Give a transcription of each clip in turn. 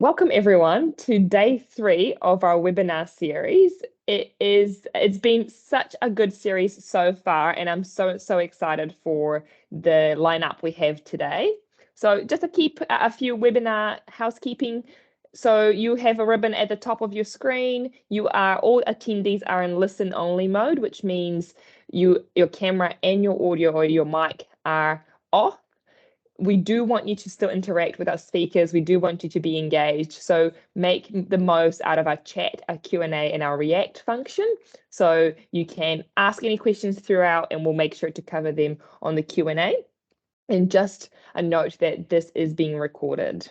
Welcome everyone to day 3 of our webinar series. It's been such a good series so far, and I'm so excited for the lineup we have today. So just to keep a few webinar housekeeping. So you have a ribbon at the top of your screen. All attendees are in listen only mode, which means your camera and your audio or your mic are off. We do want you to still interact with our speakers. We do want you to be engaged. So make the most out of our chat, our Q&A, and our React function. So you can ask any questions throughout, and we'll make sure to cover them on the Q&A. And just a note that this is being recorded.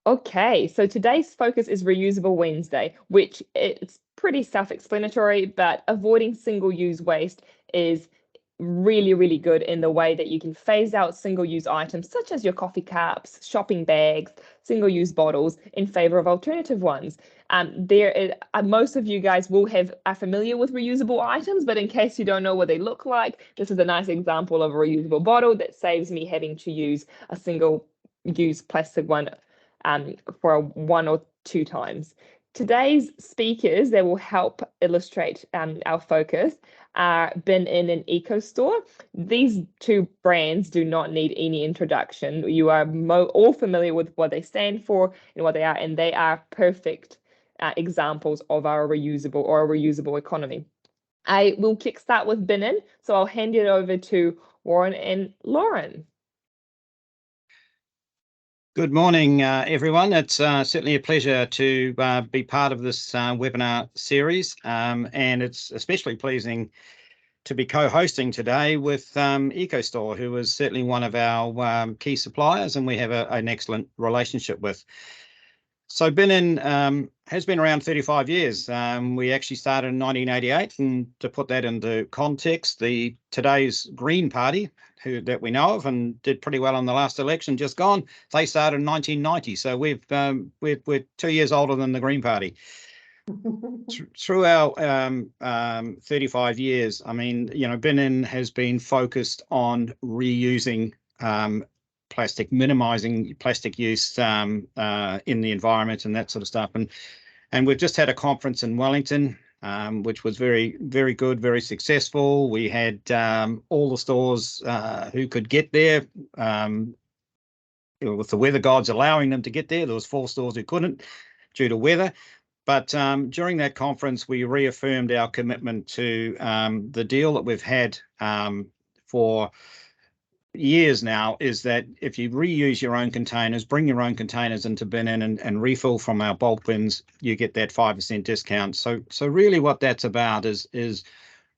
Okay, so today's focus is Reusable Wednesday, which it's pretty self-explanatory, but avoiding single-use waste is really good in the way that you can phase out single-use items such as your coffee cups, shopping bags, single-use bottles in favor of alternative ones. Most of you guys are familiar with reusable items, but in case you don't know what they look like, this is a nice example of a reusable bottle that saves me having to use a single-use plastic one for 1 or 2 times. Today's speakers that will help illustrate our focus are Inn and Ecostore. These 2 brands do not need any introduction. You are all familiar with what they stand for and what they are, and they are perfect examples of our reusable economy. I will kickstart with Inn, so I'll hand it over to Warren and Lauren. Good morning, everyone. It's certainly a pleasure to be part of this webinar series, and it's especially pleasing to be co-hosting today with Ecostore, who is certainly one of our key suppliers, and we have an excellent relationship with. So Inn has been around 35 years. We actually started in 1988, and to put that into context, today's Green Party, that we know of and did pretty well in the last election just gone, they started in 1990. So we're 2 years older than the Green Party. Through our 35 years, I mean, Inn has been focused on reusing plastic, minimizing plastic use in the environment and that sort of stuff. And we've just had a conference in Wellington, which was very good, very successful. We had all the stores who could get there, with the weather gods allowing them to get there. There was 4 stores who couldn't due to weather. But during that conference, we reaffirmed our commitment to the deal that we've had for years now, is that if you reuse your own containers, bring your own containers into Inn and refill from our bulk bins, you get that 5% discount. So really what that's about is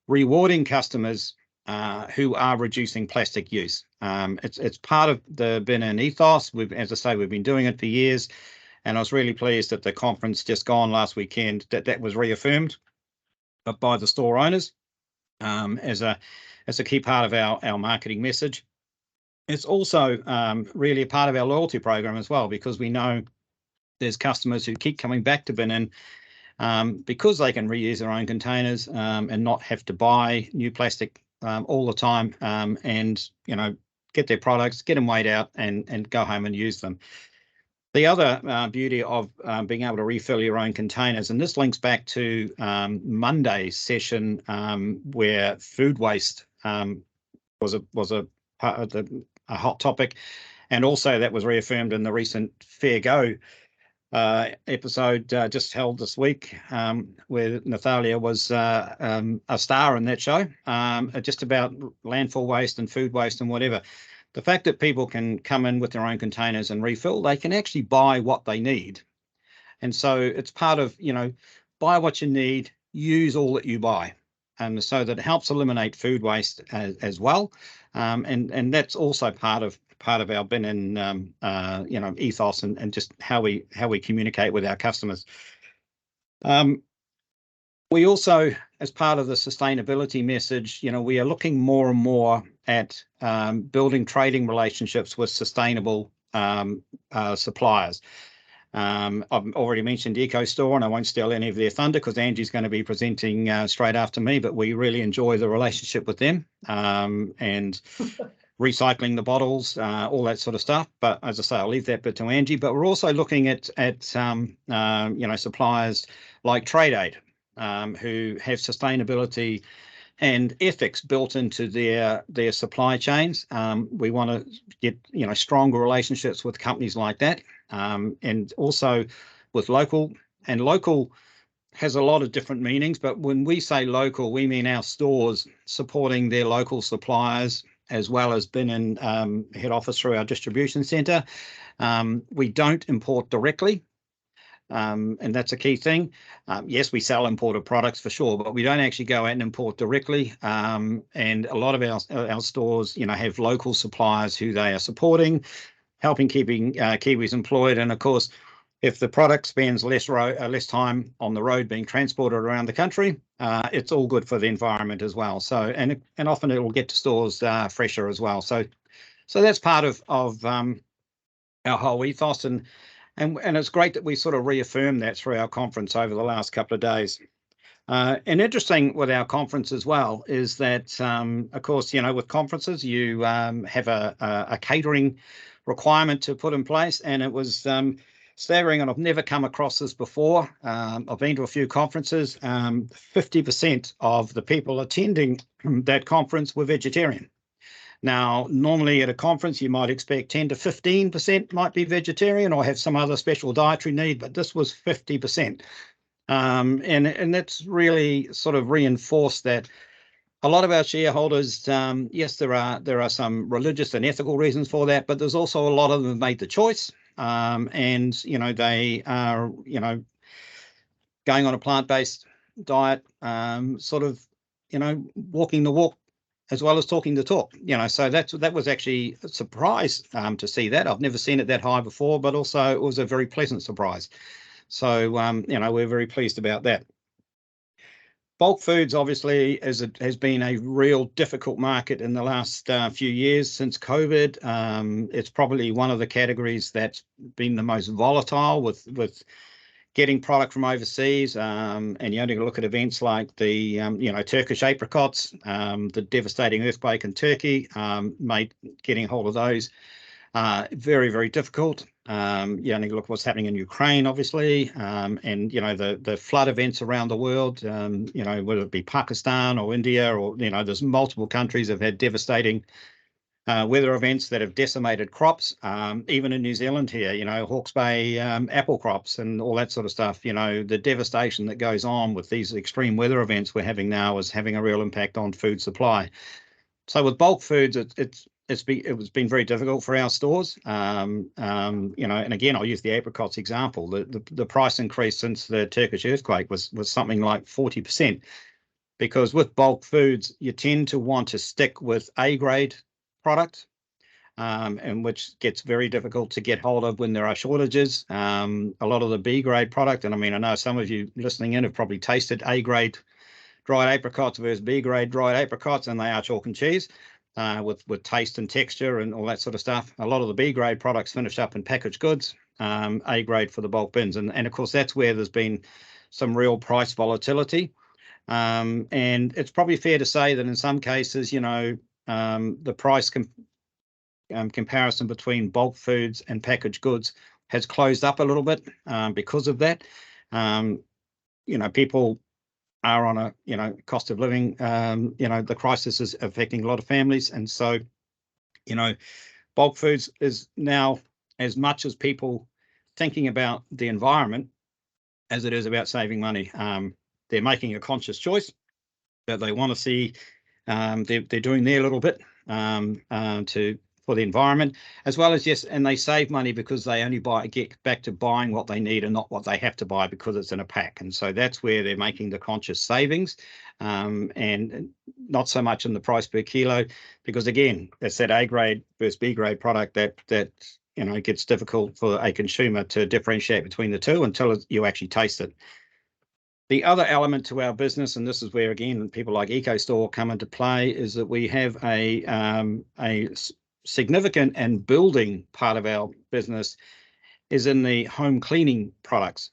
rewarding customers who are reducing plastic use. It's part of the Inn ethos. As I say, we've been doing it for years, and I was really pleased at the conference just gone last weekend that was reaffirmed by the store owners as a key part of our marketing message. It's also really a part of our loyalty program as well, because we know there's customers who keep coming back to Inn because they can reuse their own containers and not have to buy new plastic all the time, and get their products, get them weighed out, and go home and use them. The other beauty of being able to refill your own containers, and this links back to Monday's session where food waste was a hot topic, and also that was reaffirmed in the recent Fair Go episode just held this week, where Nathalia was a star in that show, just about landfill waste and food waste and whatever. The fact that people can come in with their own containers and refill, they can actually buy what they need. And so it's part of, buy what you need, use all that you buy. And so that helps eliminate food waste as well. And that's also part of our Inn ethos and just how we communicate with our customers. We also, as part of the sustainability message, we are looking more and more at building trading relationships with sustainable suppliers. I've already mentioned Ecostore, and I won't steal any of their thunder because Angie's going to be presenting straight after me, but we really enjoy the relationship with them. And recycling the bottles, all that sort of stuff. But as I say, I'll leave that bit to Angie. But we're also looking at suppliers like Trade Aid, who have sustainability and ethics built into their supply chains. We want to get stronger relationships with companies like that, and also with local. And local has a lot of different meanings, but when we say local, we mean our stores supporting their local suppliers, as well as bin and head office through our distribution centre. We don't import directly, and that's a key thing. Yes, we sell imported products for sure, but we don't actually go out and import directly. And a lot of our stores, have local suppliers who they are supporting, helping keeping Kiwis employed. And of course, if the product spends less time on the road being transported around the country, it's all good for the environment as well. So, and often it will get to stores fresher as well. So that's part of our whole ethos, and it's great that we sort of reaffirm that through our conference over the last couple of days. And interesting with our conference as well is that, of course, with conferences, you have a catering requirement to put in place, and it was staggering, and I've never come across this before. I've been to a few conferences. 50% of the people attending that conference were vegetarian. Now, normally at a conference, you might expect 10 to 15% might be vegetarian or have some other special dietary need, but this was 50%. And that's really sort of reinforced that a lot of our shareholders, yes, there are some religious and ethical reasons for that, but there's also a lot of them have made the choice. And they are going on a plant-based diet, sort of walking the walk as well as talking the talk. So that was actually a surprise to see that. I've never seen it that high before, but also it was a very pleasant surprise. So we're very pleased about that. Bulk foods obviously has been a real difficult market in the last few years since COVID. It's probably one of the categories that's been the most volatile with getting product from overseas. And you only look at events like the Turkish apricots, the devastating earthquake in Turkey, made getting hold of those very, very difficult. You only look what's happening in Ukraine, obviously, and the flood events around the world. Whether it be Pakistan or India, or there's multiple countries have had devastating weather events that have decimated crops. Even in New Zealand here, Hawke's Bay apple crops and all that sort of stuff. The devastation that goes on with these extreme weather events we're having now is having a real impact on food supply. So with bulk foods, it's been very difficult for our stores. And again, I'll use the apricots example. The price increase since the Turkish earthquake was something like 40%, because with bulk foods, you tend to want to stick with A grade product, and which gets very difficult to get hold of when there are shortages. A lot of the B grade product, and I mean, I know some of you listening in have probably tasted A grade dried apricots versus B grade dried apricots, and they are chalk and cheese. With taste and texture and all that sort of stuff. A lot of the B grade products finished up in packaged goods, A grade for the bulk bins. And of course, that's where there's been some real price volatility. And it's probably fair to say that in some cases, the price comparison between bulk foods and packaged goods has closed up a little bit because of that. People are on a cost of living, the crisis is affecting a lot of families. And so, bulk foods is now as much as people thinking about the environment as it is about saving money. They're making a conscious choice that they want to see. They're doing their little bit for the environment, as well as, yes, and they save money because they only get back to buying what they need and not what they have to buy because it's in a pack. And so that's where they're making the conscious savings, and not so much in the price per kilo, because again, it's that A grade versus B grade product that gets difficult for a consumer to differentiate between the two until you actually taste it. The other element to our business, and this is where again people like Ecostore come into play, is that we have a significant and building part of our business is in the home cleaning products.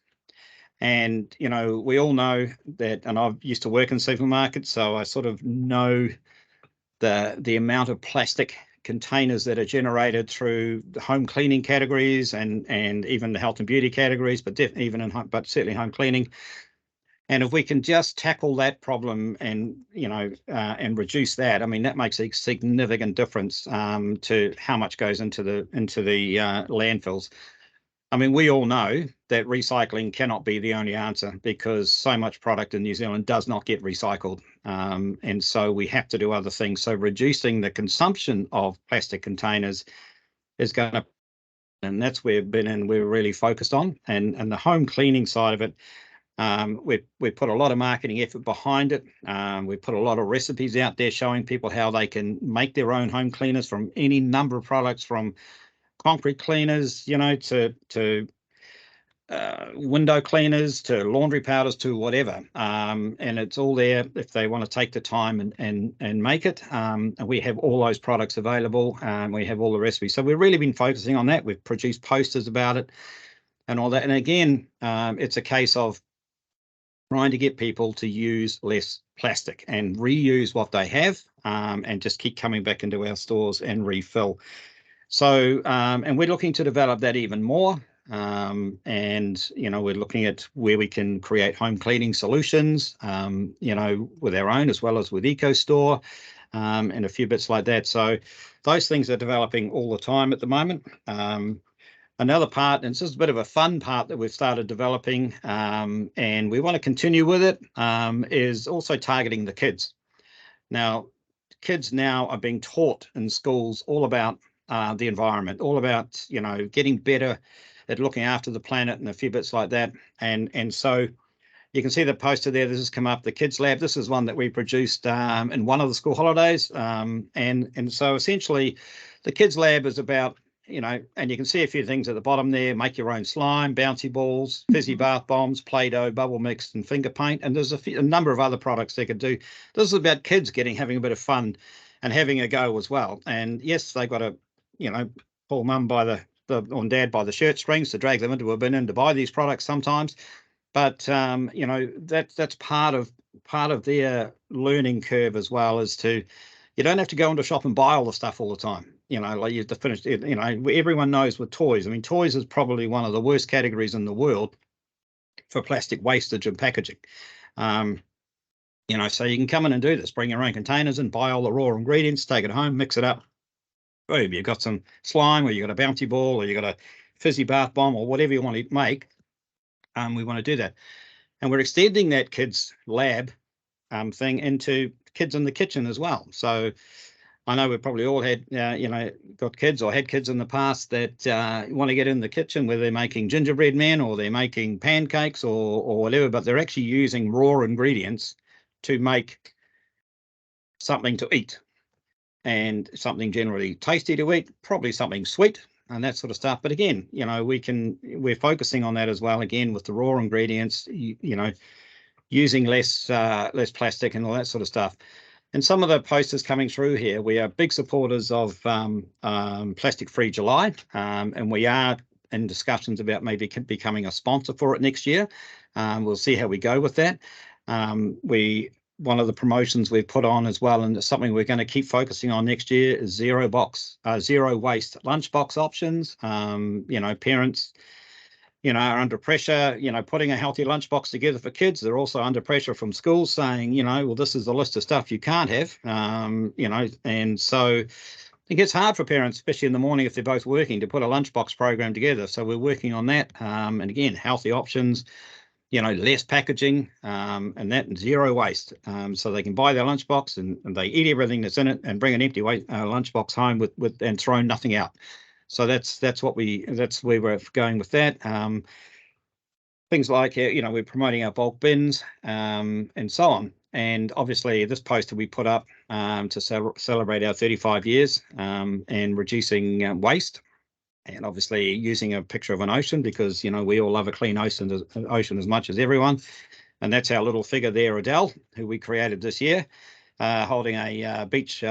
And we all know that, and I've used to work in supermarkets, so I sort of know the amount of plastic containers that are generated through the home cleaning categories and even the health and beauty categories, but even in home, but certainly home cleaning. And if we can just tackle that problem and, and reduce that, I mean, that makes a significant difference to how much goes into the landfills. I mean, we all know that recycling cannot be the only answer because so much product in New Zealand does not get recycled. And so we have to do other things. So reducing the consumption of plastic containers is going to, and that's where we're really focused on. And the home cleaning side of it, we put a lot of marketing effort behind it. We put a lot of recipes out there showing people how they can make their own home cleaners from any number of products, from concrete cleaners, to window cleaners, to laundry powders, to whatever. And it's all there if they want to take the time and make it. And we have all those products available. We have all the recipes. So we've really been focusing on that. We've produced posters about it and all that. And again, it's a case of trying to get people to use less plastic and reuse what they have, and just keep coming back into our stores and refill. So, and we're looking to develop that even more. And, we're looking at where we can create home cleaning solutions, with our own as well as with Ecostore, and a few bits like that. So those things are developing all the time at the moment. Another part, and this is a bit of a fun part that we've started developing, and we want to continue with it, is also targeting the kids. Now, kids now are being taught in schools all about the environment, all about, getting better at looking after the planet and a few bits like that. And so you can see the poster there. This has come up, the Kids Lab. This is one that we produced in one of the school holidays. And so essentially the Kids Lab is about, and you can see a few things at the bottom there: make your own slime, bouncy balls, fizzy bath bombs, Play-Doh, bubble mix, and finger paint. And there's a number of other products they could do. This is about kids having a bit of fun and having a go as well. And yes, they got to, pull mum by or dad by the shirt strings to drag them into a bin and to buy these products sometimes. But that's part of their learning curve as well, as to, you don't have to go into a shop and buy all the stuff all the time. Like you have to finish it. Everyone knows with toys. I mean, toys is probably one of the worst categories in the world for plastic wastage and packaging. So you can come in and do this, bring your own containers and buy all the raw ingredients, take it home, mix it up. Boom, you've got some slime, or you've got a bouncy ball, or you've got a fizzy bath bomb, or whatever you want to make. We want to do that. And we're extending that Kids Lab thing into kids in the kitchen as well. So I know we've probably all had, got kids or had kids in the past that want to get in the kitchen, where they're making gingerbread men or they're making pancakes or whatever, but they're actually using raw ingredients to make something to eat, and something generally tasty to eat, probably something sweet and that sort of stuff. But again, we're focusing on that as well, again, with the raw ingredients, using less plastic and all that sort of stuff. And some of the posters coming through here, we are big supporters of Plastic Free July, and we are in discussions about maybe becoming a sponsor for it next year. We'll see how we go with that. One of the promotions we've put on as well, and it's something we're going to keep focusing on next year, is zero waste lunchbox options. Parents, are under pressure, putting a healthy lunchbox together for kids. They're also under pressure from schools saying, well, this is the list of stuff you can't have, and so it gets hard for parents, especially in the morning if they're both working, to put a lunchbox program together. So we're working on that. And again, healthy options, less packaging, and that, and zero waste. So they can buy their lunchbox and they eat everything that's in it and bring an empty lunchbox home with and throw nothing out. So that's where we're going with that. Things like, we're promoting our bulk bins, and so on. And obviously this poster we put up to celebrate our 35 years and reducing waste. And obviously using a picture of an ocean, because, we all love a clean ocean as much as everyone. And that's our little figure there, Adele, who we created this year, holding a beach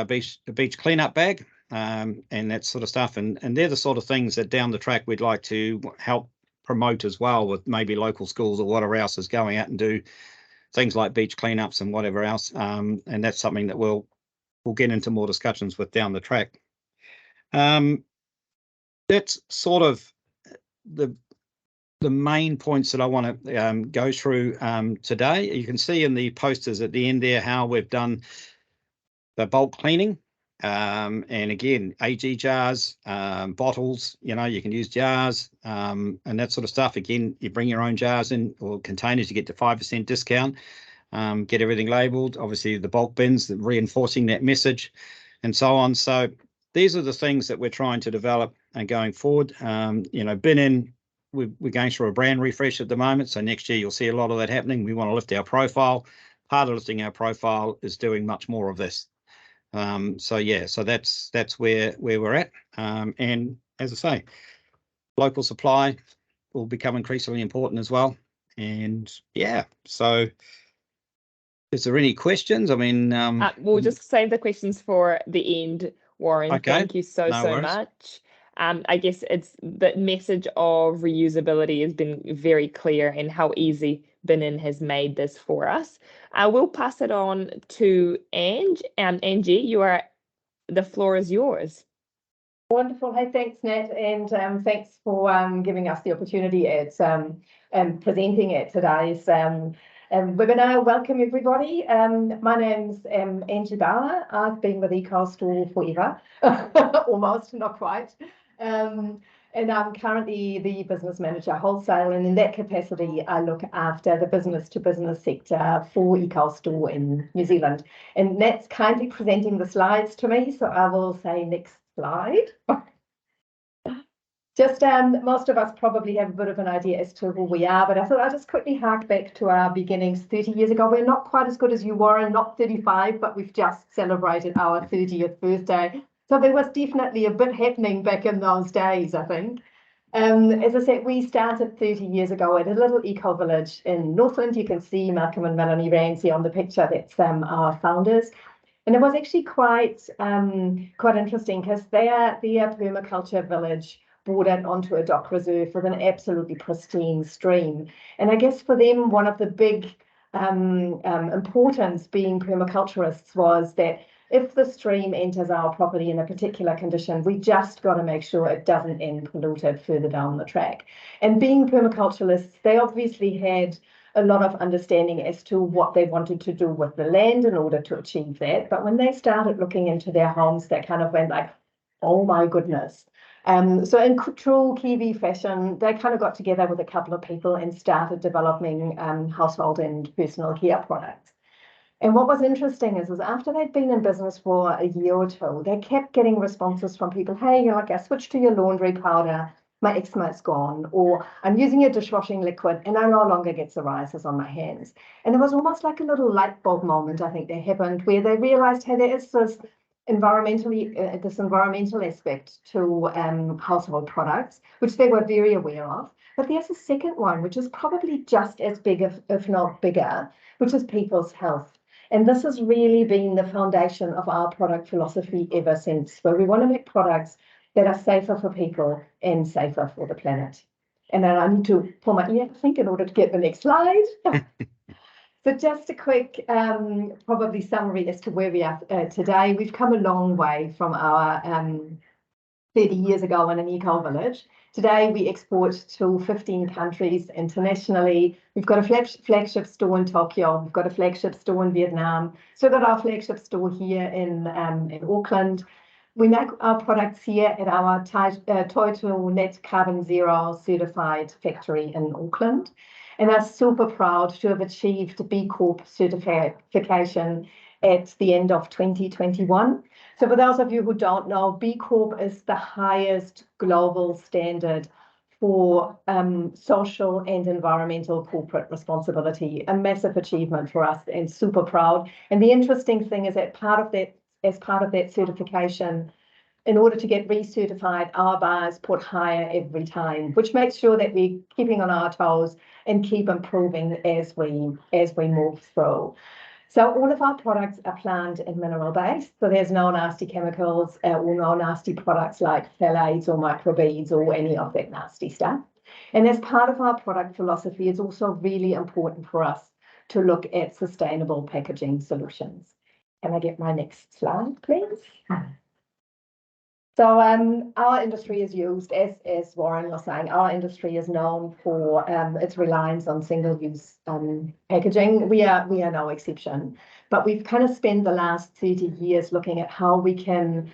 cleanup bag, and that sort of stuff. And they're the sort of things that down the track we'd like to help promote as well, with maybe local schools or whatever else is going out and do things like beach cleanups and whatever else. And that's something that we'll get into more discussions with down the track. That's sort of the main points that I want to go through today. You can see in the posters at the end there how we've done the bulk cleaning. And again, AG jars, bottles, you can use jars and that sort of stuff. Again, you bring your own jars in or containers, you get the 5% discount, get everything labeled. Obviously, the bulk bins, reinforcing that message and so on. So these are the things that we're trying to develop and going forward. Bin in, we're going through a brand refresh at the moment. So next year, you'll see a lot of that happening. We want to lift our profile. Part of lifting our profile is doing much more of this. So that's where we're at. And as I say, local supply will become increasingly important as well. And so is there any questions? I mean, we'll just save the questions for the end, Warren. Okay. Thank you so worries. much. I guess it's the message of reusability has been very clear and how easy Bin-In has made this for us. We'll pass it on to Ange. Angie, the floor is yours. Wonderful. Hey, thanks, Nat, and thanks for giving us the opportunity at presenting at today's webinar. Welcome, everybody. My name's Angie Bauer. I've been with Ecostore forever, almost, not quite. And I'm currently the business manager wholesale, and in that capacity, I look after the business-to-business sector for Ecostore in New Zealand. And Nat's kindly presenting the slides to me, so I will say next slide. Just most of us probably have a bit of an idea as to who we are, but I thought I'd just quickly hark back to our beginnings 30 years ago. We're not quite as good as you, Warren, not 35, but we've just celebrated our 30th birthday. So there was definitely a bit happening back in those days, I think. As I said, we started 30 years ago at a little eco village in Northland. You can see Malcolm and Melanie Ramsey on the picture. That's our founders. And it was actually quite interesting because their permaculture village bordered onto a dock reserve with an absolutely pristine stream. And I guess for them, one of the big importance being permaculturists was that if the stream enters our property in a particular condition, we just got to make sure it doesn't end polluted further down the track. And being permaculturalists, they obviously had a lot of understanding as to what they wanted to do with the land in order to achieve that. But when they started looking into their homes, they kind of went like, oh my goodness. So in true Kiwi fashion, they kind of got together with a couple of people and started developing household and personal care products. And what was interesting is after they'd been in business for a year or two, they kept getting responses from people, hey, I switched to your laundry powder, my eczema's gone, or I'm using your dishwashing liquid and I no longer get psoriasis on my hands. And it was almost like a little light bulb moment, I think, that happened where they realized, hey, there is this environmental aspect to household products, which they were very aware of. But there's a second one, which is probably just as big, if not bigger, which is people's health. And this has really been the foundation of our product philosophy ever since, where we want to make products that are safer for people and safer for the planet. And then I need to pull my ear, I think, in order to get the next slide. So just a quick probably summary as to where we are today. We've come a long way from our 30 years ago in an eco village. Today we export to 15 countries internationally. We've got a flagship store in Tokyo. We've got a flagship store in Vietnam. So we've got our flagship store here in Auckland. We make our products here at our Total Net Carbon Zero certified factory in Auckland. And I'm super proud to have achieved B Corp certification at the end of 2021. So for those of you who don't know, B Corp is the highest global standard for social and environmental corporate responsibility, a massive achievement for us and super proud. And the interesting thing is that as part of that certification, in order to get recertified, our bars put higher every time, which makes sure that we're keeping on our toes and keep improving as we move through. So all of our products are plant and mineral based, so there's no nasty chemicals or no nasty products like phthalates or microbeads or any of that nasty stuff. And as part of our product philosophy, it's also really important for us to look at sustainable packaging solutions. Can I get my next slide, please? So our industry is used, as Warren was saying, our industry is known for its reliance on single-use packaging. We are no exception, but we've kind of spent the last 30 years looking at how we can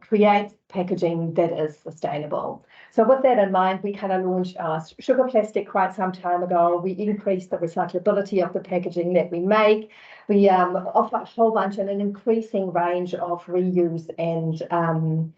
create packaging that is sustainable. So with that in mind, we kind of launched our sugar plastic quite some time ago. We increased the recyclability of the packaging that we make. We offer a whole bunch and an increasing range of reuse and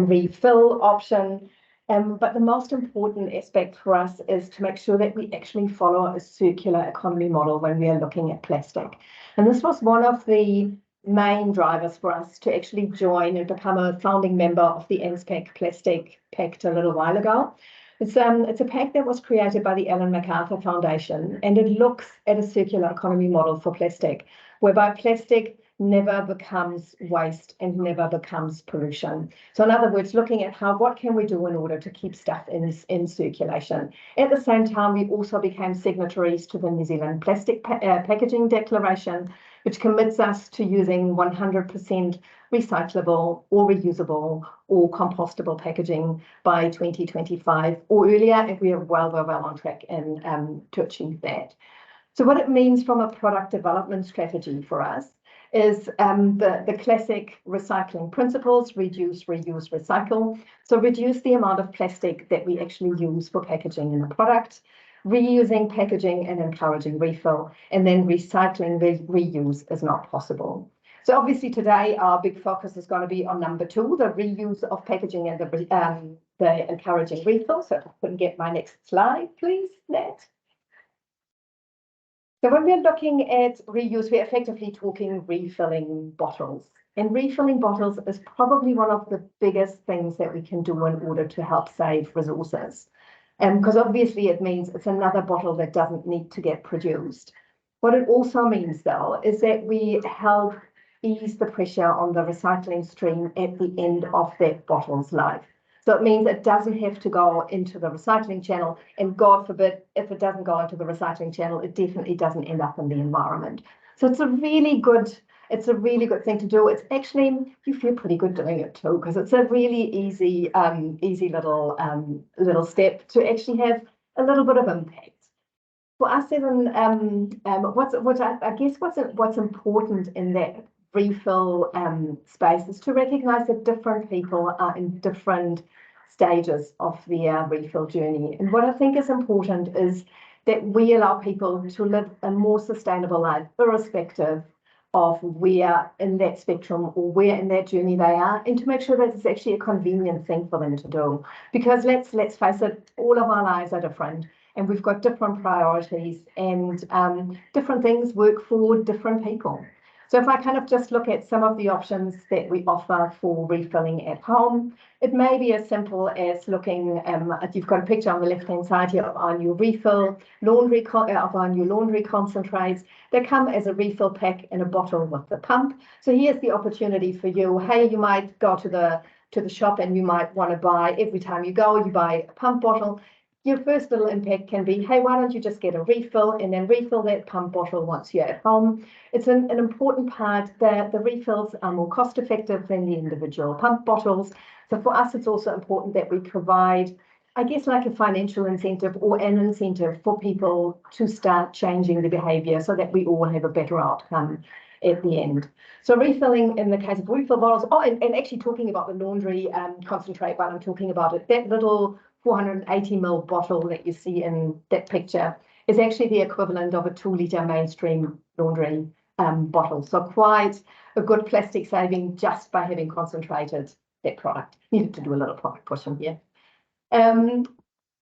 refill option. But the most important aspect for us is to make sure that we actually follow a circular economy model when we are looking at plastic. And this was one of the main drivers for us to actually join and become a founding member of the NSPAC Plastic Pact a little while ago. It's a pact that was created by the Ellen MacArthur Foundation, and it looks at a circular economy model for plastic, whereby plastic never becomes waste and never becomes pollution. So in other words, looking at what can we do in order to keep stuff in circulation. At the same time, we also became signatories to the New Zealand Plastic Packaging Declaration, which commits us to using 100% recyclable or reusable or compostable packaging by 2025 or earlier, and we are well on track to achieve that. So what it means from a product development strategy for us is the classic recycling principles: reduce, reuse, recycle. So reduce the amount of plastic that we actually use for packaging in a product, reusing packaging and encouraging refill, and then recycling reuse is not possible. So obviously today our big focus is going to be on number 2, the reuse of packaging and the encouraging refill. So if I could get my next slide, please, Nat. So when we're looking at reuse, we're effectively talking refilling bottles. And refilling bottles is probably one of the biggest things that we can do in order to help save resources. Because obviously it means it's another bottle that doesn't need to get produced. What it also means, though, is that we help ease the pressure on the recycling stream at the end of that bottle's life. So it means it doesn't have to go into the recycling channel, and God forbid, if it doesn't go into the recycling channel, it definitely doesn't end up in the environment. So it's a really good thing to do. It's actually, you feel pretty good doing it too, because it's a really easy little step to actually have a little bit of impact. For us, what's important in that refill space is to recognise that different people are in different stages of their refill journey. And what I think is important is that we allow people to live a more sustainable life, irrespective of where in that spectrum or where in that journey they are, and to make sure that it's actually a convenient thing for them to do. Because let's face it, all of our lives are different, and we've got different priorities, and different things work for different people. So if I kind of just look at some of the options that we offer for refilling at home, it may be as simple as looking, you've got a picture on the left-hand side here of our new refill laundry, of our new laundry concentrates. They come as a refill pack in a bottle with the pump. So here's the opportunity for you. Hey, you might go to the shop and you might want to buy, every time you go, you buy a pump bottle. Your first little impact can be, hey, why don't you just get a refill and then refill that pump bottle once you're at home? It's an important part that the refills are more cost effective than the individual pump bottles. So for us, it's also important that we provide, I guess, like a financial incentive or an incentive for people to start changing the behaviour so that we all have a better outcome at the end. So refilling in the case of refill bottles, and actually talking about the laundry concentrate while I'm talking about it, that little 480 ml bottle that you see in that picture is actually the equivalent of a 2-litre mainstream laundry bottle. So quite a good plastic saving just by having concentrated that product. Needed to do a little product pushing here.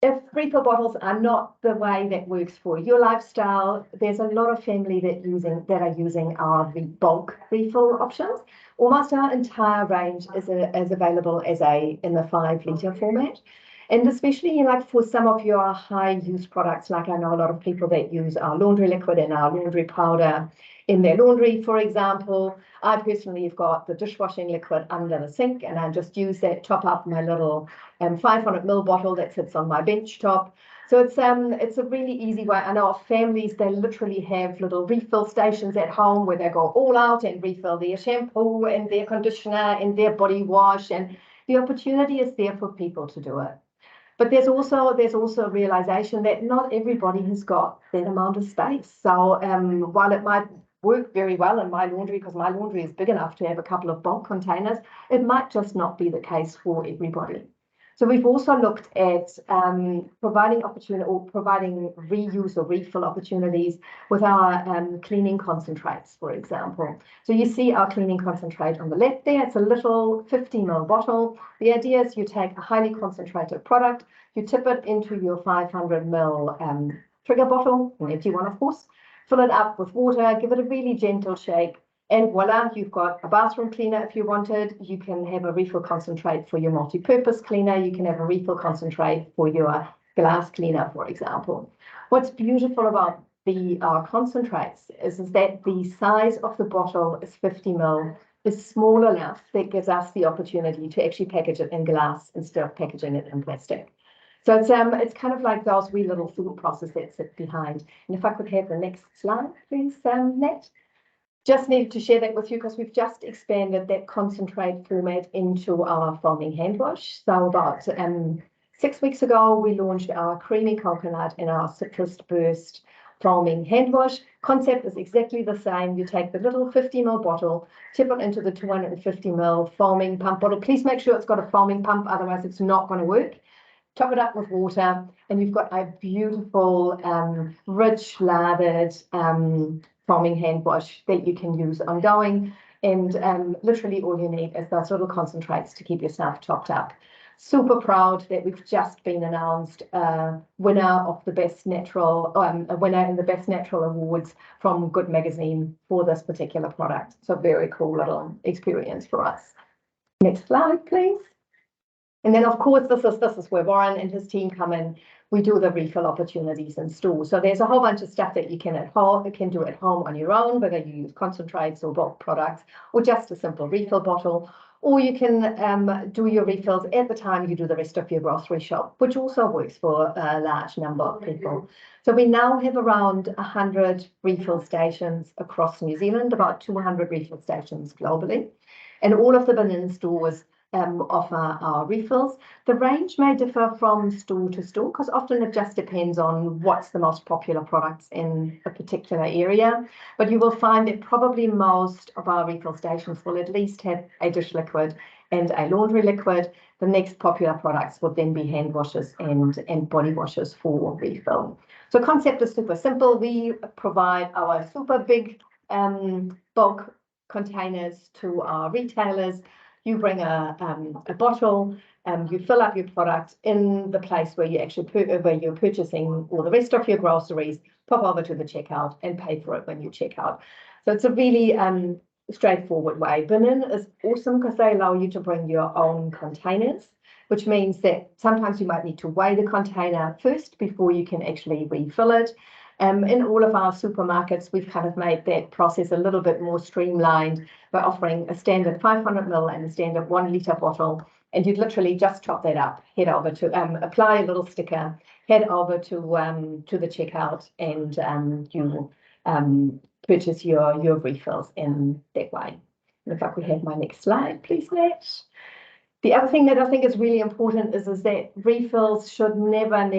If refill bottles are not the way that works for your lifestyle, there's a lot of family that are using our bulk refill options. Almost our entire range is available in the 5-litre format. And especially like for some of your high use products, like I know a lot of people that use our laundry liquid and our laundry powder in their laundry, for example. I personally have got the dishwashing liquid under the sink, and I just use that, top up my little 500 ml bottle that sits on my bench top. So it's a really easy way. I know of families, they literally have little refill stations at home where they go all out and refill their shampoo and their conditioner and their body wash, and the opportunity is there for people to do it. But there's also a realization that not everybody has got that amount of space. So while it might work very well in my laundry, because my laundry is big enough to have a couple of bulk containers, it might just not be the case for everybody. So we've also looked at providing reuse or refill opportunities with our cleaning concentrates, for example. So you see our cleaning concentrate on the left there. It's a little 50 ml bottle. The idea is you take a highly concentrated product, you tip it into your 500 ml trigger bottle, an empty one, of course, fill it up with water, give it a really gentle shake, and voila, you've got a bathroom cleaner if you wanted. You can have a refill concentrate for your multi-purpose cleaner. You can have a refill concentrate for your glass cleaner, for example. What's beautiful about the concentrates is that the size of the bottle is 50 ml, is small enough that gives us the opportunity to actually package it in glass instead of packaging it in plastic. So it's kind of like those wee little thought process that sit behind. And if I could have the next slide, please, Nat. Just needed to share that with you because we've just expanded that concentrate format into our foaming hand wash. So about 6 weeks ago, we launched our creamy coconut and our citrus burst foaming hand wash. Concept is exactly the same. You take the little 50 ml bottle, tip it into the 250 ml foaming pump bottle. Please make sure it's got a foaming pump, otherwise it's not going to work. Top it up with water, and you've got a beautiful, rich, lathered foaming hand wash that you can use ongoing. And literally all you need is those little concentrates to keep yourself topped up. Super proud that we've just been announced winner of the best natural, a winner in the best natural awards from Good Magazine for this particular product. So very cool little experience for us. Next slide, please. And then, of course, this is where Warren and his team come in. We do the refill opportunities in store. So there's a whole bunch of stuff that you can do at home on your own, whether you use concentrates or bulk products, or just a simple refill bottle. Or you can do your refills at the time you do the rest of your grocery shop, which also works for a large number of people. So we now have around 100 refill stations across New Zealand, about 200 refill stations globally. And all of the Inn stores offer our refills. The range may differ from store to store because often it just depends on what's the most popular products in a particular area. But you will find that probably most of our refill stations will at least have a dish liquid and a laundry liquid. The next popular products would then be hand washes and body washes for refill. So concept is super simple. We provide our super big bulk containers to our retailers. You bring a bottle, you fill up your product in the place where you actually where you're purchasing all the rest of your groceries, pop over to the checkout and pay for it when you check out. So it's a really straightforward way. Inn is awesome because they allow you to bring your own containers, which means that sometimes you might need to weigh the container first before you can actually refill it. In all of our supermarkets, we've kind of made that process a little bit more streamlined by offering a standard 500 ml and a standard 1 litre bottle. And you'd literally just chop that up, head over to apply a little sticker, head over to the checkout, and you purchase your refills in that way. And if I could have my next slide, please, Nat. The other thing that I think is really important is that refills should never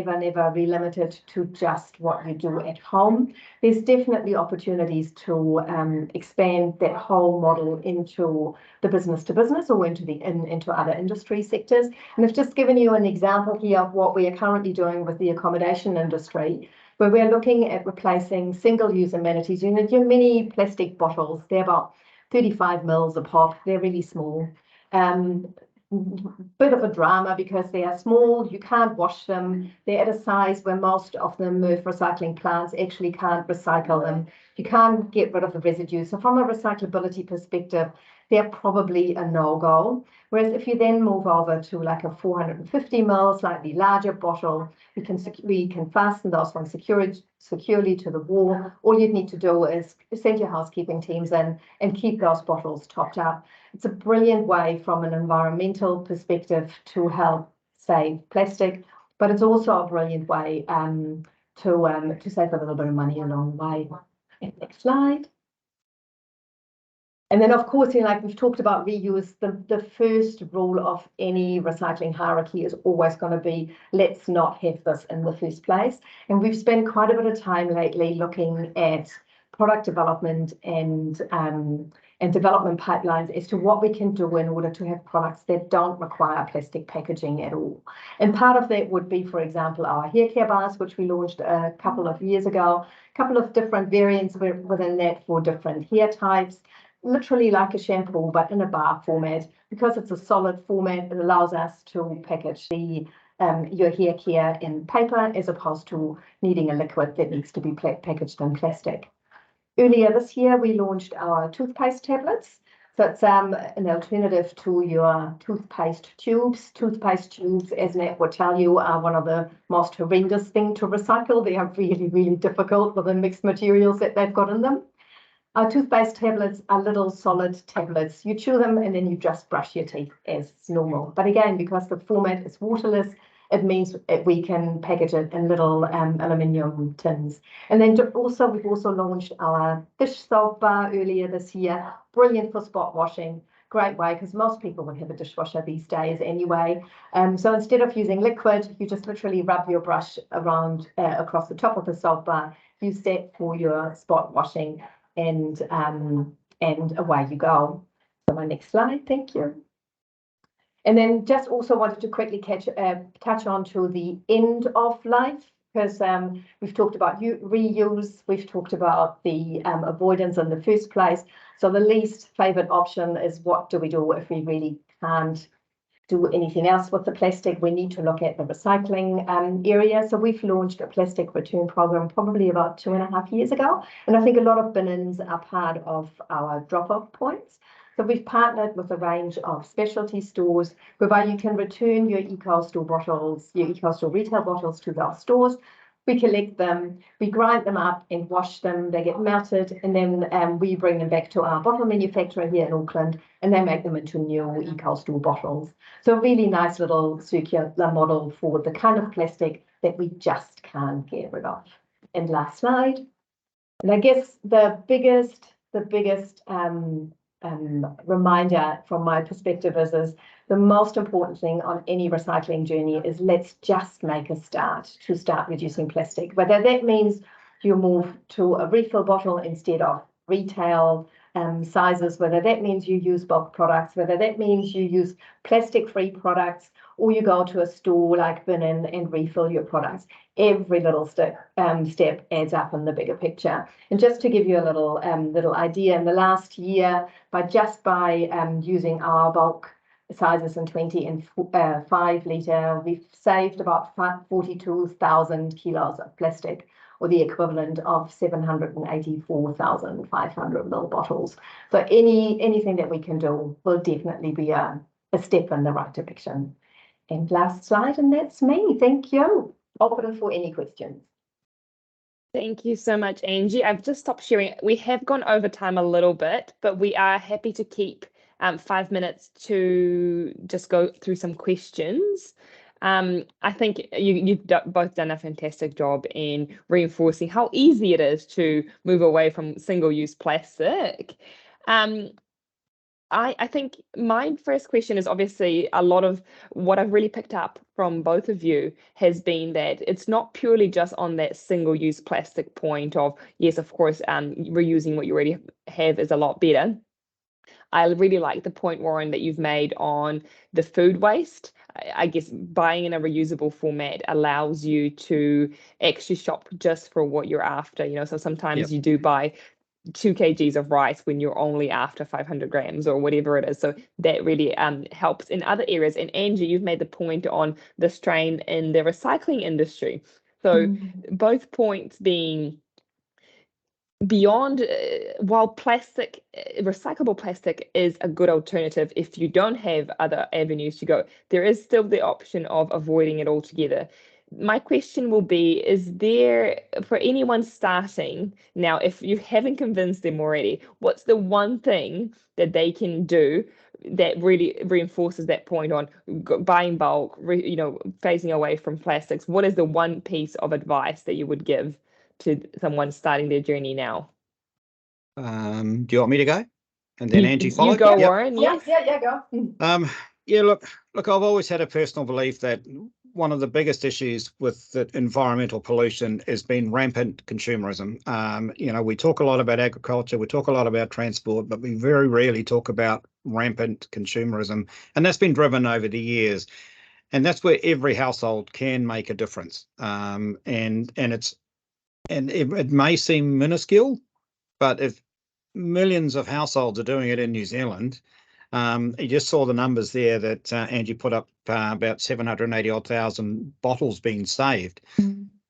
be limited to just what you do at home. There's definitely opportunities to expand that whole model into the business to business or into other industry sectors. And I've just given you an example here of what we are currently doing with the accommodation industry, where we're looking at replacing single-use amenities. You know, your mini plastic bottles, they're about 35 mils a pop. They're really small. Bit of a drama because they are small, you can't wash them, they're at a size where most of the MRF recycling plants actually can't recycle them. You can't get rid of the residue. So from a recyclability perspective, they're probably a no-go. Whereas if you then move over to like a 450 ml, slightly larger bottle, we can fasten those ones securely to the wall. All you'd need to do is send your housekeeping teams in and keep those bottles topped up. It's a brilliant way from an environmental perspective to help save plastic. but it's also a brilliant way to save a little bit of money along the way. And next slide. And then, of course, like we've talked about reuse, the first rule of any recycling hierarchy is always going to be, let's not have this in the first place. And we've spent quite a bit of time lately looking at product development and development pipelines as to what we can do in order to have products that don't require plastic packaging at all. And part of that would be, for example, our hair care bars, which we launched a couple of years ago, a couple of different variants within that for different hair types. Literally like a shampoo, but in a bar format. Because it's a solid format, it allows us to package your hair care in paper as opposed to needing a liquid that needs to be packaged in plastic. Earlier this year, we launched our toothpaste tablets. So it's an alternative to your toothpaste tubes. Toothpaste tubes, as Nat would tell you, are one of the most horrendous things to recycle. They are really, really difficult with the mixed materials that they've got in them. Our toothpaste tablets are little solid tablets. You chew them and then you just brush your teeth as normal. But again, because the format is waterless, it means we can package it in little aluminium tins. And then we've also launched our dish soap bar earlier this year. Brilliant for spot washing. Great way, because most people would have a dishwasher these days anyway. So instead of using liquid, you just literally rub your brush around across the top of the soap bar. Use that for your spot washing. And away you go. So my next slide, thank you. And then just also wanted to quickly touch on to the end of life, because we've talked about reuse, we've talked about the avoidance in the first place. So the least favorite option is, what do we do if we really can't do anything else with the plastic? We need to look at the recycling area. So we've launched a plastic return program probably about 2.5 years ago. And I think a lot of bin-ins are part of our drop-off points. So we've partnered with a range of specialty stores whereby you can return your Ecostore bottles, your Ecostore retail bottles to those stores. We collect them, we grind them up and wash them, they get melted, and then we bring them back to our bottle manufacturer here in Auckland, and they make them into new Ecostore bottles. So a really nice little circular model for the kind of plastic that we just can't get rid of. And last slide. And I guess the biggest reminder from my perspective is the most important thing on any recycling journey is, let's just make a start reducing plastic. Whether that means you move to a refill bottle instead of retail sizes, whether that means you use bulk products, whether that means you use plastic-free products, or you go to a store like Bin-In and refill your products. Every little step adds up in the bigger picture. And just to give you a little idea, in the last year, by using our bulk sizes in 20 and 5 litre, we've saved about 42,000 kilos of plastic, or the equivalent of 784,500 ml bottles. So anything that we can do will definitely be a step in the right direction. And last slide, and that's me. Thank you. Open for any questions. Thank you so much, Angie. I've just stopped sharing. We have gone over time a little bit, but we are happy to keep 5 minutes to just go through some questions. I think you've both done a fantastic job in reinforcing how easy it is to move away from single-use plastic. I think my first question is, obviously a lot of what I've really picked up from both of you has been that it's not purely just on that single-use plastic point of, yes, of course, reusing what you already have is a lot better. I really like the point, Warren, that you've made on the food waste. I guess buying in a reusable format allows you to actually shop just for what you're after. So sometimes you do buy 2 kgs of rice when you're only after 500 grams or whatever it is. So that really helps in other areas. And Angie, you've made the point on the strain in the recycling industry. So both points being beyond, while recyclable plastic is a good alternative if you don't have other avenues to go, there is still the option of avoiding it altogether. My question will be, is there, for anyone starting now, if you haven't convinced them already, what's the one thing that they can do that really reinforces that point on buying bulk, phasing away from plastics. What is the one piece of advice that you would give to someone starting their journey now? Do you want me to go? And then Angie follow? You go, Yep. Warren. Yes. Yeah, go. Yeah, look, I've always had a personal belief that one of the biggest issues with the environmental pollution has been rampant consumerism. We talk a lot about agriculture, we talk a lot about transport, but we very rarely talk about rampant consumerism. And that's been driven over the years. And that's where every household can make a difference. And it may seem minuscule, but if millions of households are doing it in New Zealand, you just saw the numbers there that Angie put up, about 780,000 bottles being saved.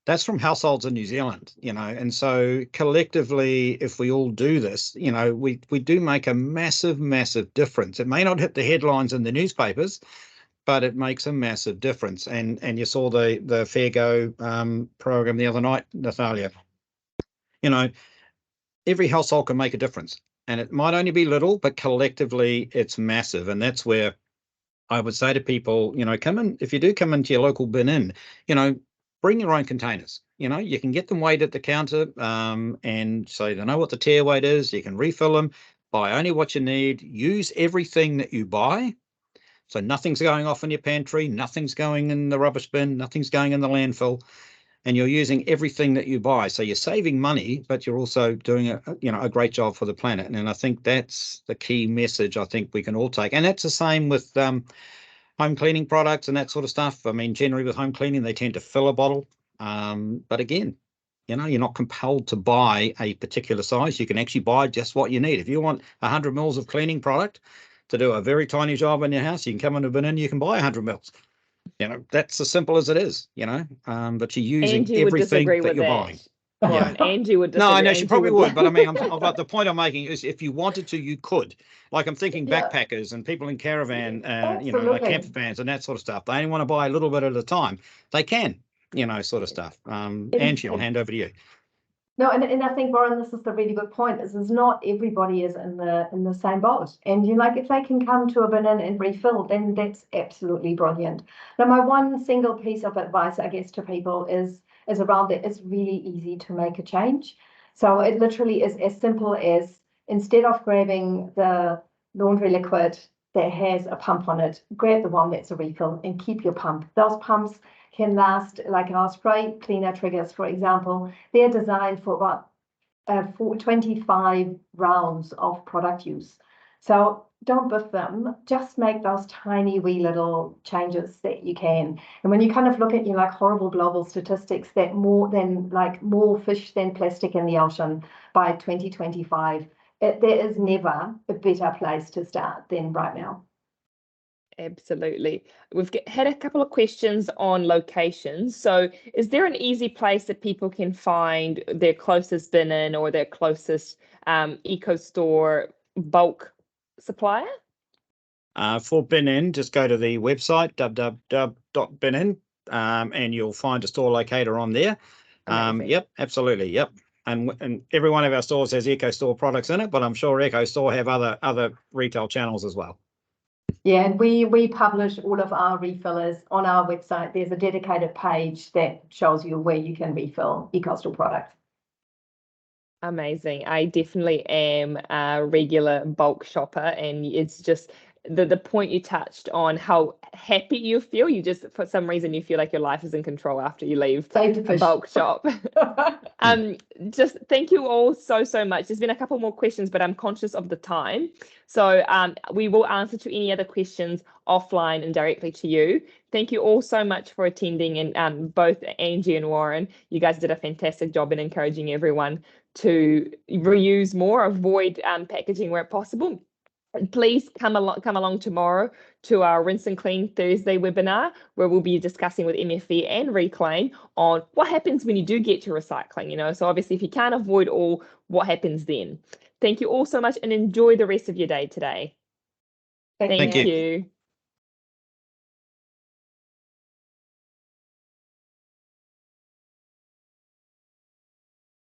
That's from households in New Zealand, and so collectively, if we all do this, we do make a massive, massive difference. It may not hit the headlines in the newspapers, but it makes a massive difference. And you saw the Fair Go program the other night, Natalia. Every household can make a difference. And it might only be little, but collectively it's massive. And that's where I would say to people, come in, if you do come into your local bin in, bring your own containers. You can get them weighed at the counter, and so they know what the tear weight is. You can refill them, buy only what you need, use everything that you buy. So nothing's going off in your pantry, nothing's going in the rubbish bin, nothing's going in the landfill. And you're using everything that you buy. So you're saving money, but you're also doing a great job for the planet. And I think that's the key message I think we can all take. And that's the same with home cleaning products and that sort of stuff. I mean, generally with home cleaning, they tend to fill a bottle. But again, you're not compelled to buy a particular size. You can actually buy just what you need. If you want 100 mils of cleaning product to do a very tiny job in your house, you can come in a bin and you can buy 100 mils. That's as simple as it is, but you're using Angie would everything disagree that with you're that. buying. Yeah. Angie would disagree. No, I know she Angie probably would, but I mean, but the point I'm making is if you wanted to, you could. Like I'm thinking backpackers and people in caravan, like camper vans and that sort of stuff. They only want to buy a little bit at a time. They can, sort of stuff. Angie, I'll hand over to you. No, and I think, Warren, this is the really good point, is not everybody is in the same boat. And if they can come to a bin and refill, then that's absolutely brilliant. Now, my one single piece of advice, I guess, to people is around that it's really easy to make a change. So it literally is as simple as, instead of grabbing the laundry liquid that has a pump on it, grab the one that's a refill and keep your pump. Those pumps can last, like our spray cleaner triggers, for example, they're designed for about 25 rounds of product use. So don't biff them, just make those tiny wee little changes that you can. And when you kind of look at horrible global statistics that more fish than plastic in the ocean by 2025, there is never a better place to start than right now. Absolutely. We've had a couple of questions on locations. So is there an easy place that people can find their closest bin in or their closest Ecostore bulk supplier? For bin in, just go to the website, www.binin, and you'll find a store locator on there. Yep, absolutely. Yep. And every one of our stores has Ecostore products in it, but I'm sure Ecostore have other retail channels as well. Yeah, and we publish all of our refillers on our website. There's a dedicated page that shows you where you can refill Ecostore products. Amazing. I definitely am a regular bulk shopper, and it's just the point you touched on, how happy you feel. You just, for some reason, you feel like your life is in control after you leave a bulk shop. Just thank you all so much. There's been a couple more questions, but I'm conscious of the time. So we will answer to any other questions offline and directly to you. Thank you all so much for attending, and both Angie and Warren, you guys did a fantastic job in encouraging everyone to reuse more, avoid packaging where possible. Please come along tomorrow to our Rinse and Clean Thursday webinar, where we'll be discussing with MFE and Reclaim on what happens when you do get to recycling. So obviously, if you can't avoid all, what happens then? Thank you all so much, and enjoy the rest of your day today. Thank you.